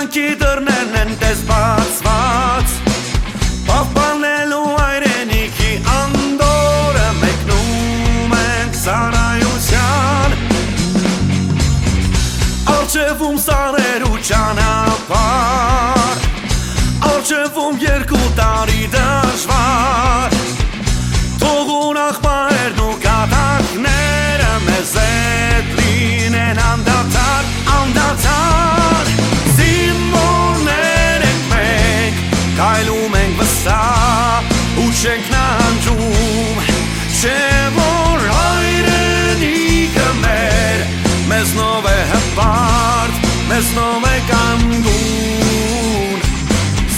Կյանքի դռներն են տես բացված Պահպանելու այրենիքի անդորը Մեկնում ենք սարայության Արջևում սարեր ու ճանապարհ Արջևում 2 տարի դժվար Թող ուրախ պահերն ու կատակները Մեզ հետ լինեն անդադար, անդադար Զինվորներ ենք մենք, կայլում ենք վստահ Ու չենք նանջում, չէ որ հայրենիքը մեր Մեզնով է հպարտ, մեզնով է կանգուն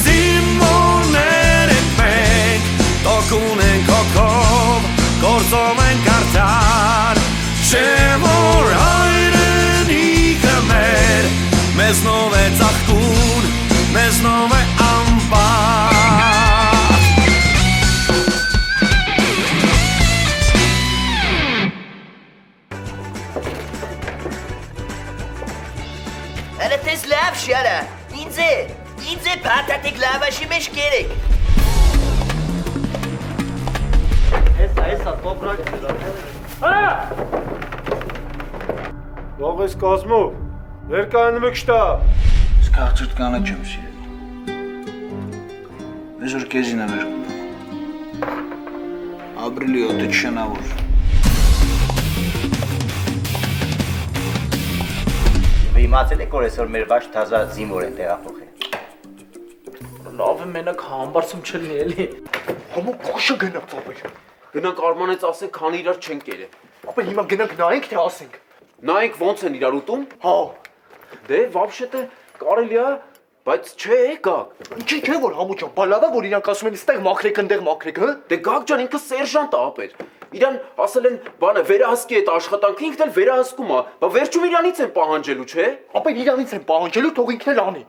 Զինվորներ ենք մենք, տոկուն ենք հոգով Գործով ենք արդար, չէ որ հայրենիքը մեր Մեզնով է ծաղկուն, մեզնով է ամբար Հələ tez լավ շարա, ինձ է պարտատեք լավաշի մեջ կերեք Հեսա, տոպրակ Հա! Ող ես կազմով, ներկայանում եք շտա Իսկ աղջրտ կանը չեմ սիրել Ես որ կեզին եմ երկում Ապրիլի օտը չշնավոր Իմացել եք որ այսօր մեր վաշ թազա զինվոր են տեղափոխել Լավ է մենակ համբարձում չլինի էլի Համո կոշը գնանք ապեր Գնանք Արմանից ասենք քանի իրար չենք կերել Ապեր հիմա գնանք նայենք թե ասենք Նայենք ոնց են իրար ուտում Հա Դե վաբշետը կարելի է բայց չէ գակ Ինչի չէ որ համո ջան բալավա որ իրանք ասում են ստեղ մաքրեք ընդեղ մաքրեք հա Դե գակ ջան ինքը սերժանտ է ապեր Իրան ասել են բանը վերահսկի այդ աշխատանքը ինքն էլ վերահսկում է բա վերջում իրանից են պահանջելու չէ Ապեր իրանից են պահանջելու թող ինքն էլ անի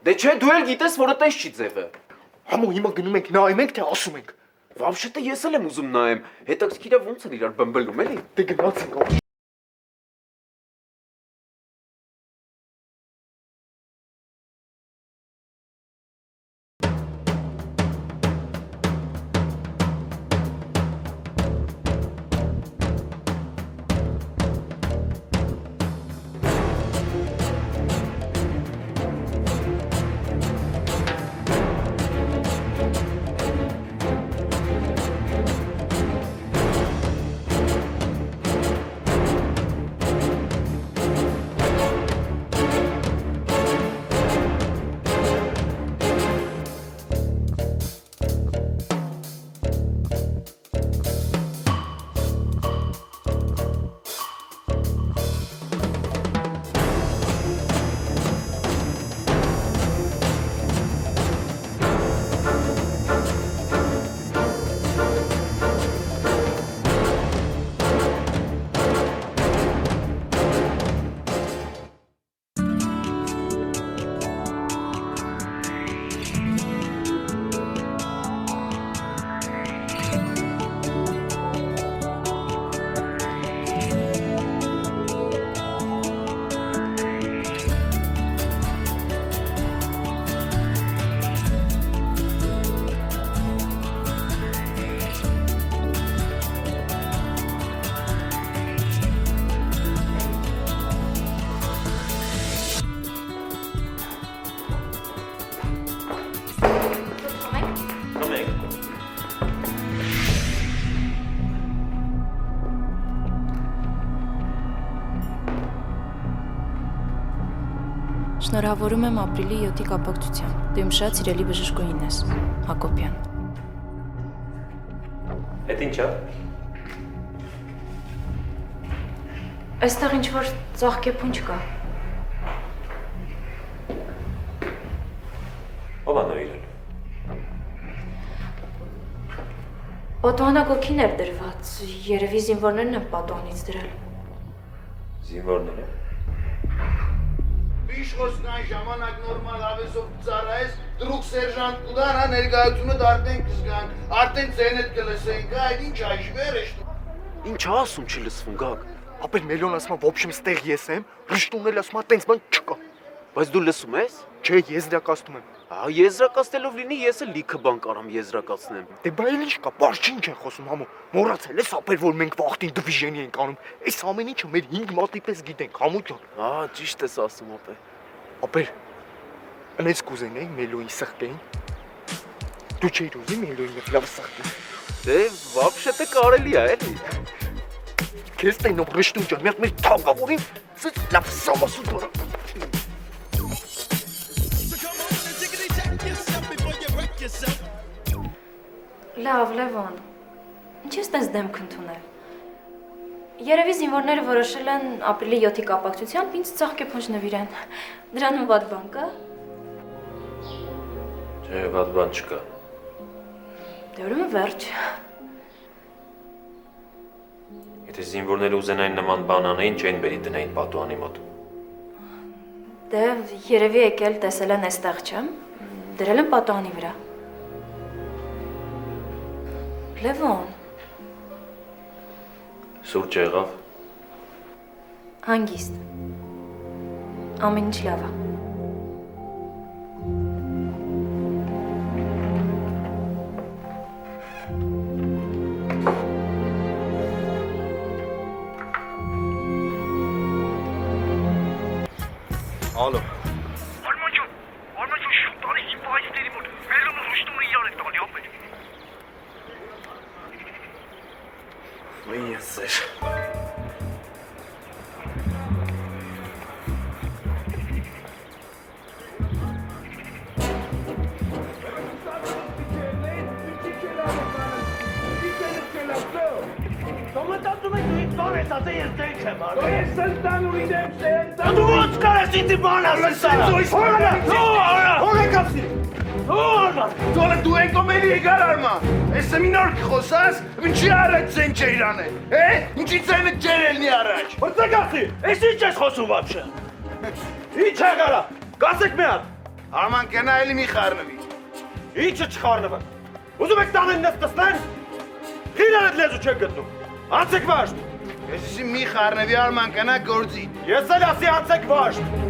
Դե չէ դու էլ գիտես որ այտենց չի ձևը Համո հիմա գնում ենք նայում ենք թե ասում ենք Վաբշետը ես էլ եմ ուզում նայեմ հետաքրքիր է ոնց են իրար բմբլում էլի Դե գնացինք Շնորհավորում եմ ապրիլի 7-ի կապակցությամբ։ Դու իմ շատ սիրելի բժշկուհին ես, Հակոբյան։ Էդ ինչա։ Այստեղ ինչ-որ ծաղկեփունջ կա։ Ո՞վ է նոր իրել։ Պատուհանագոգին էր դրված, երևի զինվորներն են պատուհանից դրել։ Զինվորները։ Իշխոսնային ժամանակ նորմալ ավեսով ծառայես, դրուկ սերժանտ կուդան, հա ներկայությունը արդեն կզգանք, արդեն ձենետ կլսենք, այդ ինչ այժվեր ես։ Ինչ ասում չի լսվում գակ։ Ապեր Մելոն ասма, ոբշեմ ստեղ ես եմ, Ռիշտունն էլ ասма, տենց բան չկա։ Բայց դու լսում ես։ Չէ, եզրակացնում եմ։ Եզրակացնելով լինի, ես էլ լիքը բան կարամ եզրակացնեմ։ Դե բա էլ ինչ կա, բարձ ինչ են խոսում համո։ Մոռացել ես ապեր, որ մենք վախտին դիվիժենի ենք անում։ Այս ամեն ինչը մեր 5 մատի պես գիտենք, համո ջան։ Ճիշտ ես ասում ապե։ Ապեր, անես կուզենայի Մելոյին սխտեին։ Դու չէիր ուզի Մելոյին լավ սխտի։ Դե вообще-то կարելի է, էլի։ Քեզ տենով ռշտուն ջան, մեր թագավորին լավ սամասու դորա։ Լավ, Լևոն, ինչ ես տես դեմք ընդունել։ Երևի զինվորները որոշել են ապրիլի 7-ի կապակցությամբ ինձ ծաղկեփոնջ նվիրեն։ Դրանում վատ բան կա։ Չէ, վատ բան չկա։ Դե ուրեմն վերջ։ Եթե զինվորները ուզենային նման բան անեին, չէին բերի դնային պատուանի մոտ։ Դե երևի եկել տեսել են այստեղ չեմ։ Դրել են պատուանի վրա։ Լևոն, Սուրճ եղավ։ հանգիստ։ Ամեն ինչ լավ է։ Ալո։ Արման ջան, շուտ տանի իմ բայստերի մոտ։ Մելոնը ռուշտումը իրար է տալի ապեր։ Մենյասեր։ Դու ո՞նց կարես ինձ բան ասես։ Դու դու եք կոմելի եկար արմա։ Այս սեմինար կխոսաս, ինչի առաջ ցեն չեյրանել։ Ինչի ցենը ջերելնի առաջ։ Բրծակացի, ես ինչ ես խոսում вообще։ Ինչ եղարա։ Գասեք մի հատ։ Արման կենա էլի մի խառնվի։ Ինչը չխառնվեմ։ Ուզում եք տանեն նստեն։ Քինարդ լեզու չեք գտնում։ Անցեք վաշտ։ Ես իսի մի խառնվի արման կենա գործի։ Ես էլ ասի անցեք վաշտ։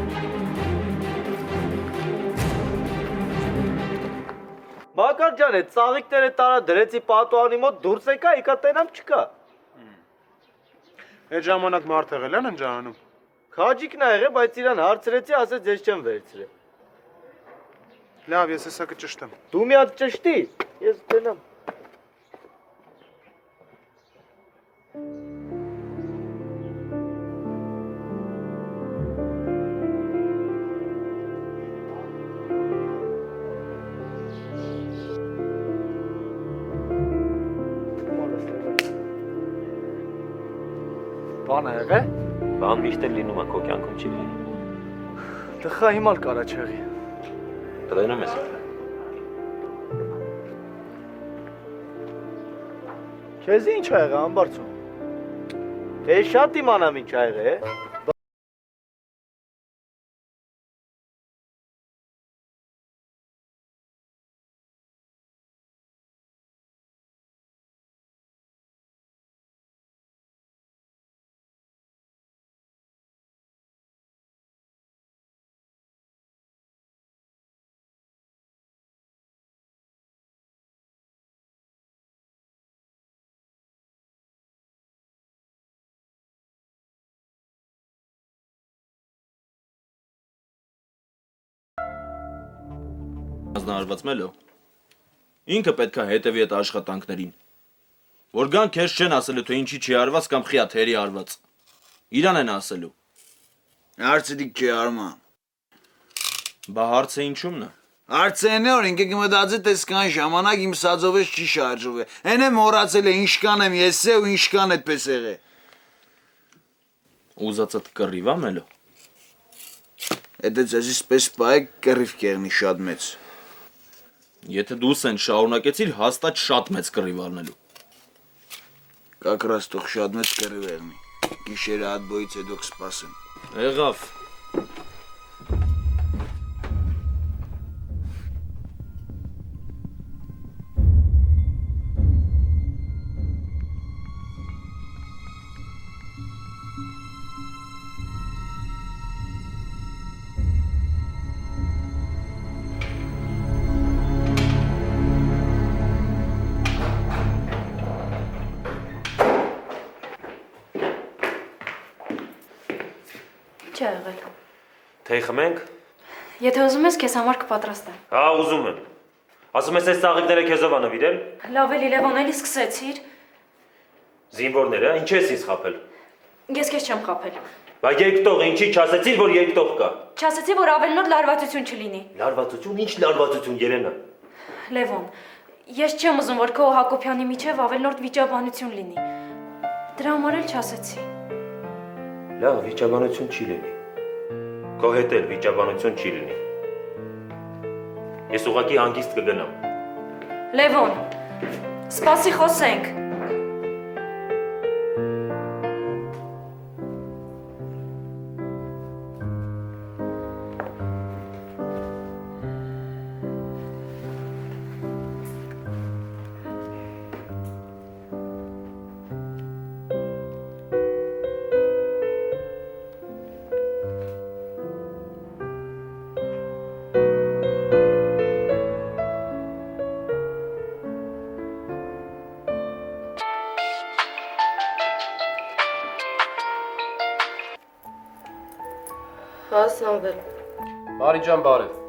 Մակար ջան, այդ ծաղիկները տարա դրեցի պատուանի մոտ դուրս եկա, եկա տենամ չկա։ Այդ ժամանակ մարդ եղել են ընջանում։ Քաջիկն ա եղել, բայց իրան հարցրեցի, ասեց ես չեմ վերցրել։ Լավ, ես հեսա կճշտեմ։ Դու մի հատ ճշտի, ես տենամ։ Բան ա եղել։ Բան միշտ էլ լինում է քո կյանքում չի լինի։ Տխա հիմա էլ կարա չեղի։ Կլինում ես։ Քեզ ինչ ա եղել ամբարձում։ Դե շատ իմանամ ինչ ա եղել։ Հանձնարարված Մելո։ Ինքը պետք է հետևի այդ աշխատանքներին։ Որ գան քեզ չեն ասելու թե ինչի չի արված կամ խիա թերի արված։ Իրան են ասելու։ Հարցը դիք չի արմա։ Բա հարցը ինչումն է։ Հարցը այն է, որ ինքը կմտածի թե սկան ժամանակ իմ սածով ես չի շարժվում։ Այն է մոռացել է ինչքան եմ ես է ու ինչքան այդպես եղել։ Ուզածդ կռիվ ա Մելո։ Եթե ձեզ պես բայ կռիվ կեղնի շատ մեծ։ Եթե դու սեն շարունակեցիր, հաստատ շատ մեծ կռիվ առնելու։ Կակրաս թող շատ մեծ կռիվ եղնի։ Գիշերը հատբոյից հետո կսպասեմ։ Եղավ։ Ինչ է եղել։ Թեյ խմենք։ Եթե ուզում ես, քեզ համար կպատրաստեմ։ Հա, ուզում եմ։ Ասում ես այս ծաղիկները քեզով ա նվիրել։ Լավ էլի Լևոն, էլի սկսեցիր։ Զինվորները, ինչ ես ինձ խաբել։ Ես քեզ չեմ խաբել։ Բա երկտող, ինչի չասեցիր, որ երկտող կա։ Չասեցի, որ ավելնոտ լարվածություն չլինի։ Լարվածություն, ինչ լարվածություն, Երենա։ Լևոն, ես չեմ ուզում, որ քո Հակոբյանի միջև ավելնորդ վիճաբանություն լինի։ Դրա համար էլ չասեցի։ Լավ, վիճաբանություն չի լինի։ Քո հետ էլ վիճաբանություն չի լինի։ Ես ուղղակի հանգիստ կգնամ։ Լևոն, սպասի խոսենք։ Հա, Սամվել։ Մարի ջան, բարև։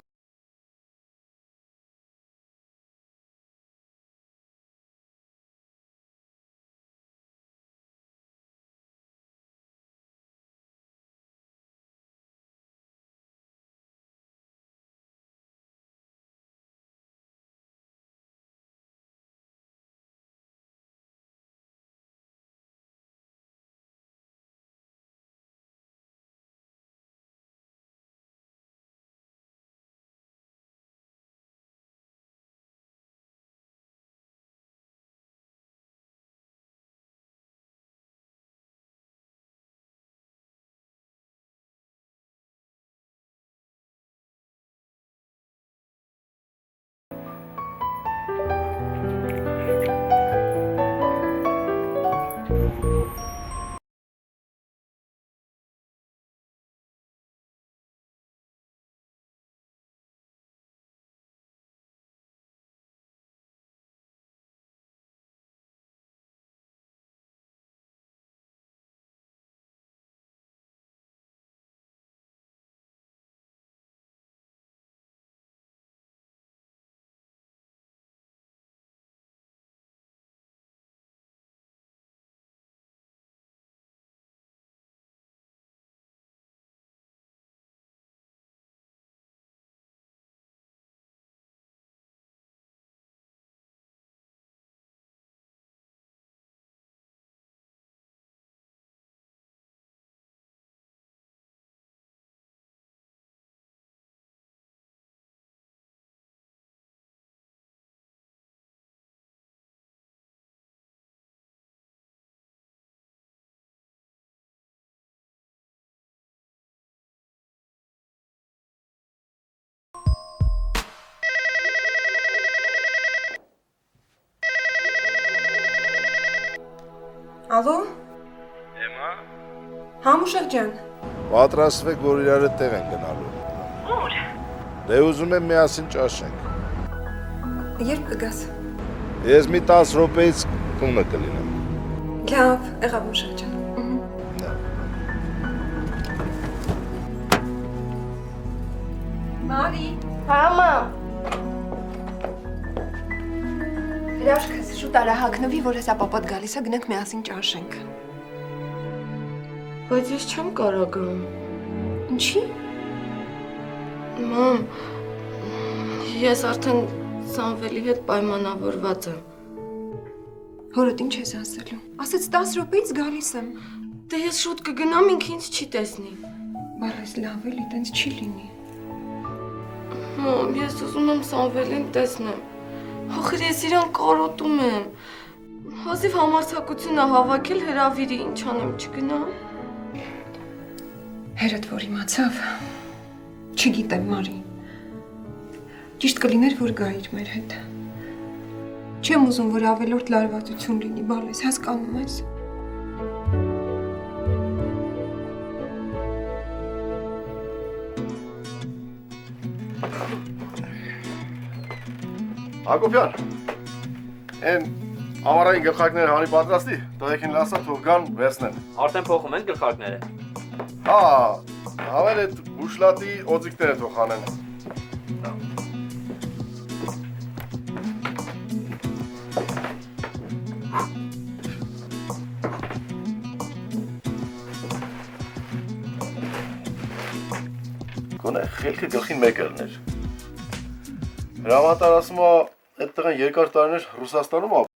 Ալո։ Էմա։ Համուշակ ջան։ Պատրաստվեք, որ իրար հետ տեղ են գնալու։ Ուր։ Դե ուզում եմ միասին ճաշենք։ Երբ կգաս։ Ես մի 10 րոպեից տունը կլինեմ։ Լավ, եղավ Մուշակ ջան։ Մարի։ Մամա։ Հրաշքս շուտ արա հագնվի, որ հեսա պապատ գալիս է, գնանք միասին ճաշենք։ Բայց ես չեմ կարող գամ։ Ինչի։ Մամ, ես արդեն Սամվելի հետ պայմանավորված եմ։ Հորդ ինչ ես ասելու։ Ասեց 10 րոպեից գալիս եմ։ Դե ես շուտ կգնամ, ինքը ինձ չի տեսնի։ Բայց լավ էլի, տենց չի լինի։ Մամ, ես ուզում եմ Սամվելին տեսնեմ։ Ախր ես իրան կարոտում եմ։ Հազիվ համարձակությունը հավաքել հրավիրի, ինչ անեմ, չգնամ։ Հերդ որ իմացավ, չգիտեմ Մարի։ Ճիշտ կլիներ, որ գայիր մեր հետ։ Չեմ ուզում, որ ավելորդ լարվածություն լինի, բալես, հասկանում ես։ Հակոբյան, են ամարային գլխարկները հանի պատրաստի, տղեկին լասա թող գան վերցնեն։ Արդեն փոխում են գլխարկները։ Հա, էլ այդ բուշլատի օձիկները թող անեն։ Գոնե խելքը գլխին մեկ ելներ։ Հրամանտար ասում է, այդ տղան երկար տարիներ Ռուսաստանում ապրել։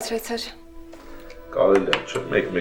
Ցրեցար։ Կարելի է, չէ, մեկ